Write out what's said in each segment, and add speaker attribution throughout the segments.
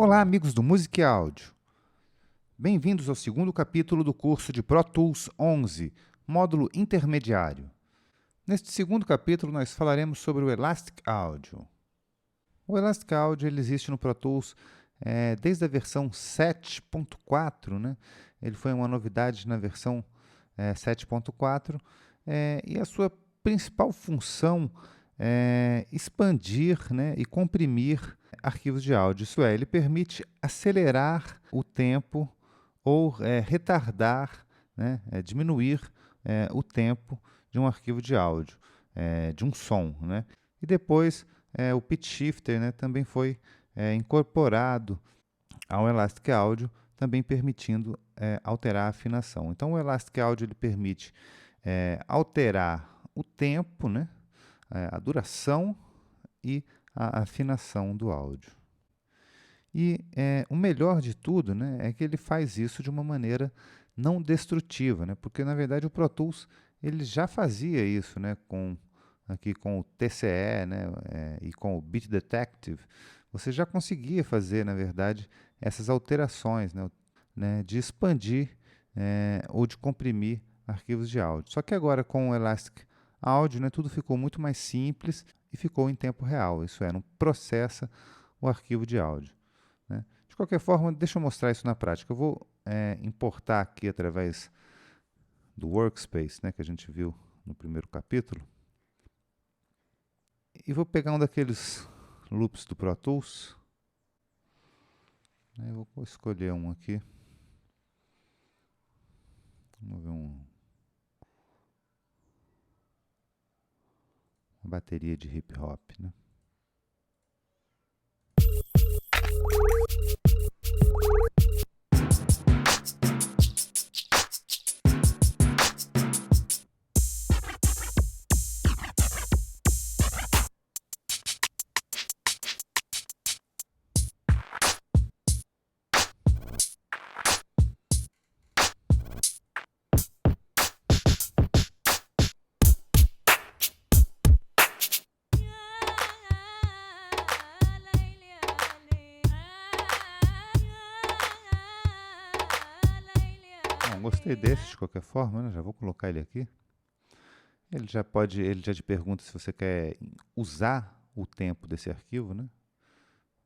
Speaker 1: Olá, amigos do Music Áudio. Bem-vindos ao segundo capítulo do curso de Pro Tools 11, módulo intermediário. Neste segundo capítulo, nós falaremos sobre o Elastic Audio. O Elastic Audio ele existe no Pro Tools desde a versão 7.4, né? Ele foi uma novidade na versão 7.4 e a sua principal função é expandir, né, e comprimir arquivos de áudio. Isso é, ele permite acelerar o tempo ou retardar, né, diminuir o tempo de um arquivo de áudio, de um som, né? E depois o pitch shifter, né, também foi incorporado ao Elastic Audio, também permitindo alterar a afinação. Então o Elastic Audio ele permite alterar o tempo, né, a duração e a afinação do áudio. E o melhor de tudo, né, é que ele faz isso de uma maneira não destrutiva, né, porque na verdade o Pro Tools ele já fazia isso, né, aqui com o TCE, né, e com o Beat Detective. Você já conseguia fazer, na verdade, essas alterações, né, de expandir ou de comprimir arquivos de áudio. Só que agora com o Elastic Audio, né, tudo ficou muito mais simples e ficou em tempo real. Isso é, não processa o arquivo de áudio, né? De qualquer forma, deixa eu mostrar isso na prática. Eu vou importar aqui através do Workspace, né, que a gente viu no primeiro capítulo. E vou pegar um daqueles loops do Pro Tools. Eu vou escolher um aqui. Vamos ver uma bateria de hip hop, né? Bom, gostei desse de qualquer forma, né? Já vou colocar ele aqui. Ele já te pergunta se você quer usar o tempo desse arquivo, né?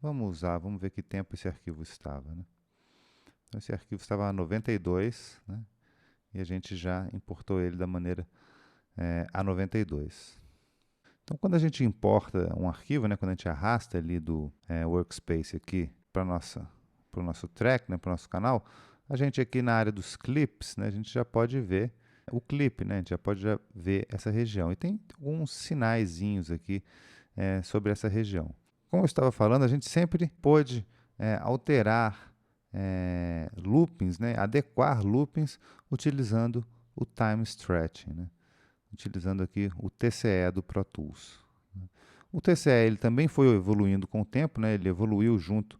Speaker 1: Vamos ver que tempo esse arquivo estava, né? Então, esse arquivo estava a 92, né? E a gente já importou ele da maneira a 92. Então, quando a gente importa um arquivo, né? Quando a gente arrasta ali do Workspace aqui para o nosso track, né? Para o nosso canal, a gente aqui na área dos clips, né? A gente já pode ver o clipe, né? A gente já pode ver essa região. E tem alguns sinaizinhos aqui sobre essa região. Como eu estava falando, a gente sempre pôde alterar loopings, né? Adequar loopings utilizando o time stretching, né? Utilizando aqui o TCE do Pro Tools. O TCE ele também foi evoluindo com o tempo, né? Ele evoluiu junto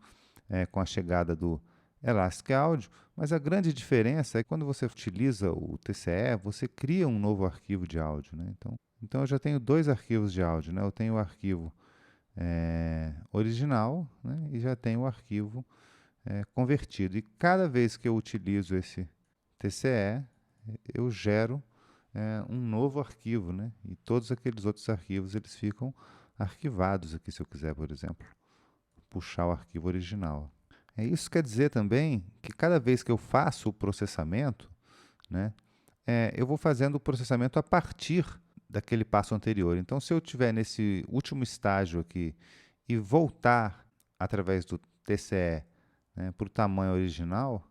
Speaker 1: com a chegada do Elastic Audio, mas a grande diferença é que quando você utiliza o TCE, você cria um novo arquivo de áudio, né? Então eu já tenho dois arquivos de áudio, né? Eu tenho o arquivo original, né? E já tenho o arquivo convertido. E cada vez que eu utilizo esse TCE, eu gero um novo arquivo, né? E todos aqueles outros arquivos eles ficam arquivados aqui, se eu quiser, por exemplo, puxar o arquivo original. Isso quer dizer também que cada vez que eu faço o processamento, né, eu vou fazendo o processamento a partir daquele passo anterior. Então, se eu estiver nesse último estágio aqui e voltar através do TCE, né, para o tamanho original,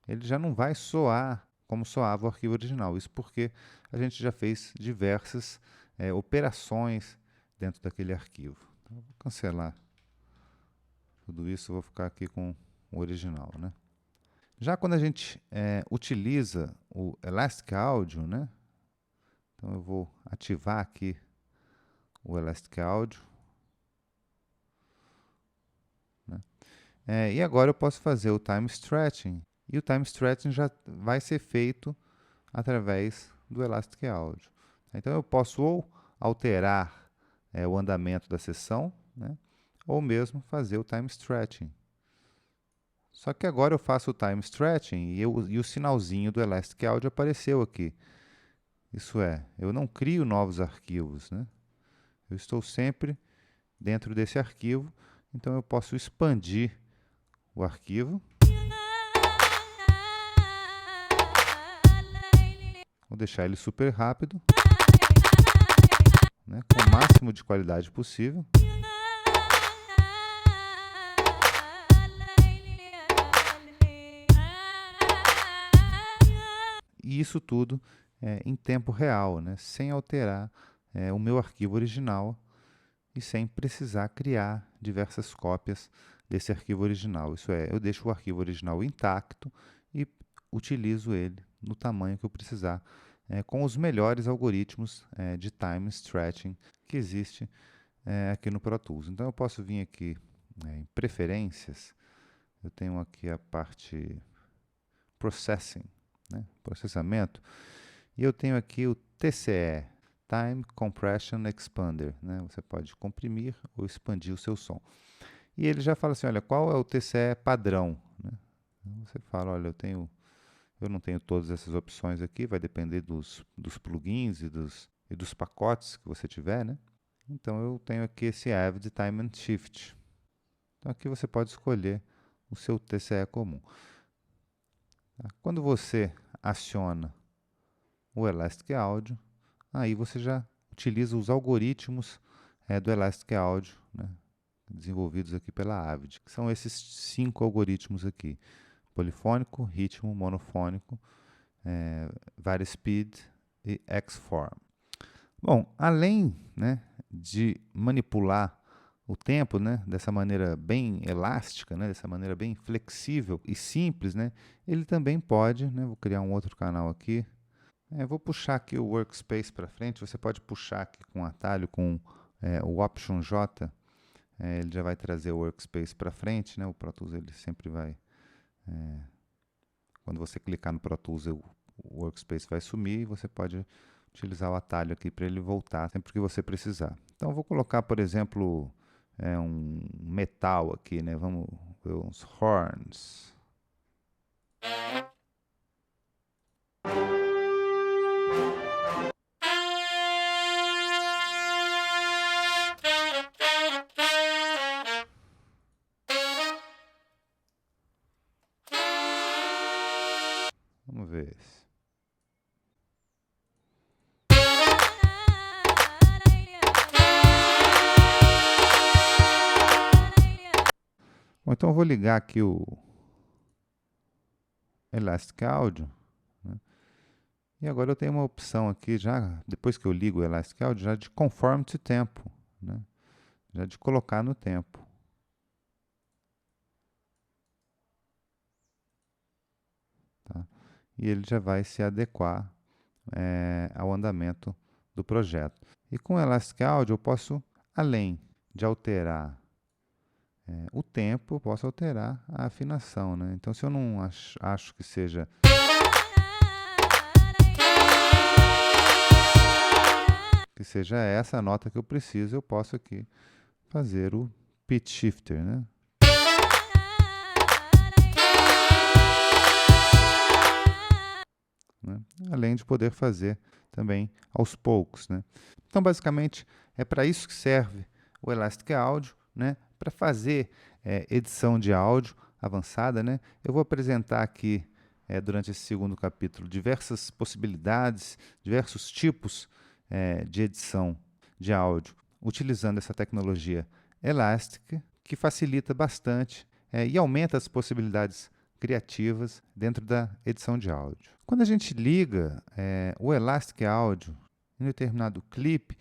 Speaker 1: ele já não vai soar como soava o arquivo original. Isso porque a gente já fez diversas operações dentro daquele arquivo. Então, eu vou cancelar tudo isso, vou ficar aqui com o original, né? Já quando a gente utiliza o Elastic Audio, né? Então eu vou ativar aqui o Elastic Audio, né? E agora eu posso fazer o time stretching. E o time stretching já vai ser feito através do Elastic Audio. Então eu posso ou alterar o andamento da sessão, né? Ou mesmo fazer o time stretching. Só que agora eu faço o time stretching e o sinalzinho do Elastic Audio apareceu aqui. Isso é, eu não crio novos arquivos, né? Eu estou sempre dentro desse arquivo, então eu posso expandir o arquivo. Vou deixar ele super rápido, né, com o máximo de qualidade possível. E isso tudo em tempo real, né, sem alterar o meu arquivo original e sem precisar criar diversas cópias desse arquivo original. Isso é, eu deixo o arquivo original intacto e utilizo ele no tamanho que eu precisar, com os melhores algoritmos de time stretching que existe aqui no Pro Tools. Então eu posso vir aqui em preferências, eu tenho aqui a parte processing, né, processamento, e eu tenho aqui o TCE, Time Compression Expander, né? Você pode comprimir ou expandir o seu som. E ele já fala assim, olha, qual é o TCE padrão, né? Você fala, olha, eu não tenho todas essas opções aqui, vai depender dos plugins e dos pacotes que você tiver, né? Então eu tenho aqui esse Avid Time and Shift. Então aqui você pode escolher o seu TCE comum. Tá? Quando você aciona o Elastic Audio, aí você já utiliza os algoritmos do Elastic Audio, né, desenvolvidos aqui pela Avid, que são esses 5 algoritmos aqui: polifônico, ritmo, monofônico, Varispeed e Xform. Bom, além, né, de manipular o tempo, né, dessa maneira bem elástica, né, dessa maneira bem flexível e simples, né, ele também pode, né, vou criar um outro canal aqui. Vou puxar aqui o Workspace para frente. Você pode puxar aqui com o atalho, com o Option J. Ele já vai trazer o Workspace para frente, né? O Pro Tools ele sempre vai... quando você clicar no Pro Tools, o Workspace vai sumir e você pode utilizar o atalho aqui para ele voltar sempre que você precisar. Então, eu vou colocar, por exemplo, um metal aqui, né? Vamos ver uns horns. Vamos ver esse. Bom, então eu vou ligar aqui o Elastic Audio, né? E agora eu tenho uma opção aqui já, depois que eu ligo o Elastic Audio, já de conform to tempo, né? Já de colocar no tempo. Tá? E ele já vai se adequar ao andamento do projeto. E com o Elastic Audio eu posso, além de alterar o tempo, eu posso alterar a afinação, né? Então, se eu não acho que seja essa a nota que eu preciso, eu posso aqui fazer o pitch shifter, né? Além de poder fazer também aos poucos, né? Então, basicamente, é para isso que serve o Elastic Audio, né? Para fazer edição de áudio avançada, né? Eu vou apresentar aqui, durante esse segundo capítulo, diversas possibilidades, diversos tipos de edição de áudio, utilizando essa tecnologia Elastic, que facilita bastante e aumenta as possibilidades criativas dentro da edição de áudio. Quando a gente liga o Elastic Audio em determinado clipe,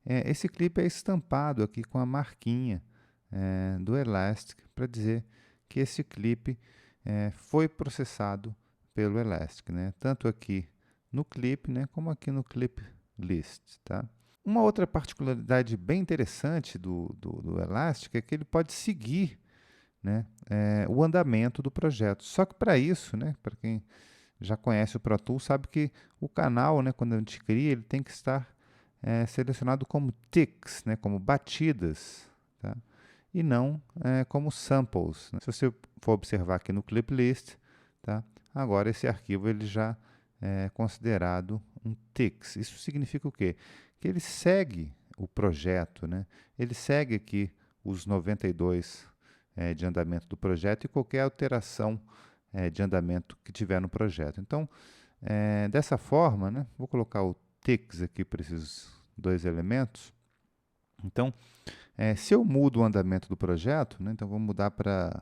Speaker 1: esse clipe é estampado aqui com a marquinha do Elastic para dizer que esse clipe foi processado pelo Elastic, né? Tanto aqui no clipe, né, como aqui no clip list, tá? Uma outra particularidade bem interessante do Elastic é que ele pode seguir, né, o andamento do projeto. Só que para isso, né, para quem já conhece o Pro Tools, sabe que o canal, né, quando a gente cria, ele tem que estar selecionado como ticks, né, como batidas. Tá? e não como samples, né? Se você for observar aqui no clip list, tá? Agora esse arquivo ele já é considerado um TIX. Isso significa o quê? Que ele segue o projeto, né? Ele segue aqui os 92 de andamento do projeto e qualquer alteração de andamento que tiver no projeto. Então, dessa forma, né, vou colocar o TIX aqui para esses dois elementos. Então, se eu mudo o andamento do projeto, né, então vou mudar para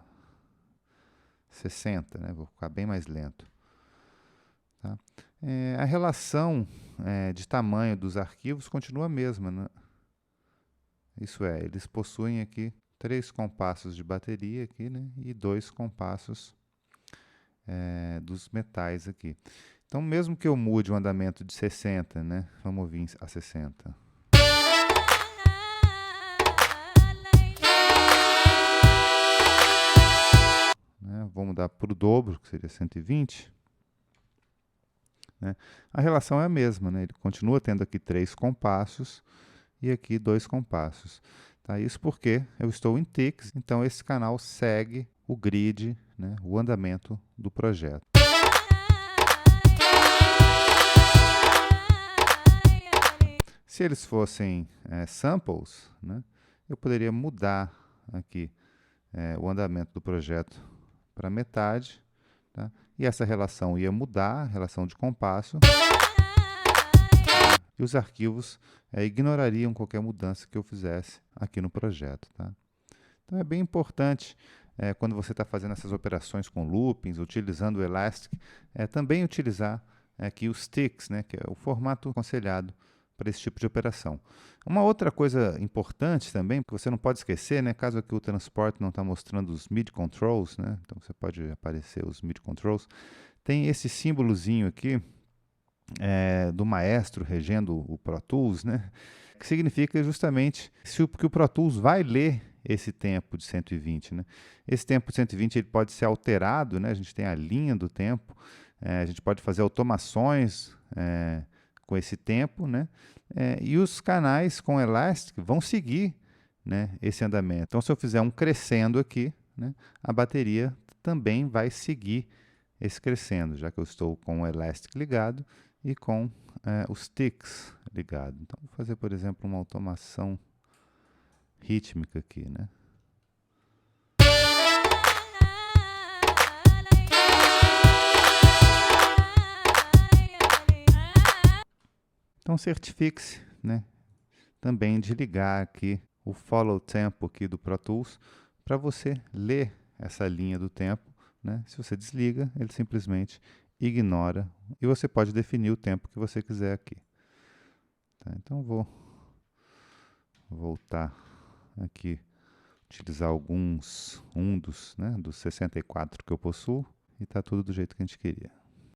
Speaker 1: 60, né, vou ficar bem mais lento. Tá? A relação de tamanho dos arquivos continua a mesma, né? Isso é, eles possuem aqui 3 compassos de bateria aqui, né, e 2 compassos dos metais aqui. Então, mesmo que eu mude o andamento de 60, né, vamos vir a 60. Vou mudar para o dobro, que seria 120. Né? A relação é a mesma, né? Ele continua tendo aqui 3 compassos e aqui 2 compassos. Tá? Isso porque eu estou em TIX, então esse canal segue o grid, né? O andamento do projeto. Se eles fossem samples, né? Eu poderia mudar aqui o andamento do projeto para metade, tá? E essa relação ia mudar, a relação de compasso, e os arquivos ignorariam qualquer mudança que eu fizesse aqui no projeto. Tá? Então é bem importante, quando você está fazendo essas operações com loopings, utilizando o Elastic, também utilizar aqui os TIX, né, que é o formato aconselhado para esse tipo de operação. Uma outra coisa importante também, que você não pode esquecer, né, caso aqui o transport não está mostrando os MIDI controls, né, então você pode aparecer os MIDI controls, tem esse símbolozinho aqui do maestro regendo o Pro Tools, né, que significa justamente que o Pro Tools vai ler esse tempo de 120. Né? Esse tempo de 120 ele pode ser alterado, né? A gente tem a linha do tempo, a gente pode fazer automações com esse tempo, né? E os canais com Elastic vão seguir, né, esse andamento. Então, se eu fizer um crescendo aqui, né, a bateria também vai seguir esse crescendo, já que eu estou com o Elastic ligado e com os TICs ligados. Então, vou fazer, por exemplo, uma automação rítmica aqui, né? Então, certifique-se, né, também de ligar aqui o follow tempo aqui do Pro Tools para você ler essa linha do tempo, né? Se você desliga, ele simplesmente ignora e você pode definir o tempo que você quiser aqui. Tá? Então, vou voltar aqui, utilizar alguns undos, né, dos 64 que eu possuo e está tudo do jeito que a gente queria.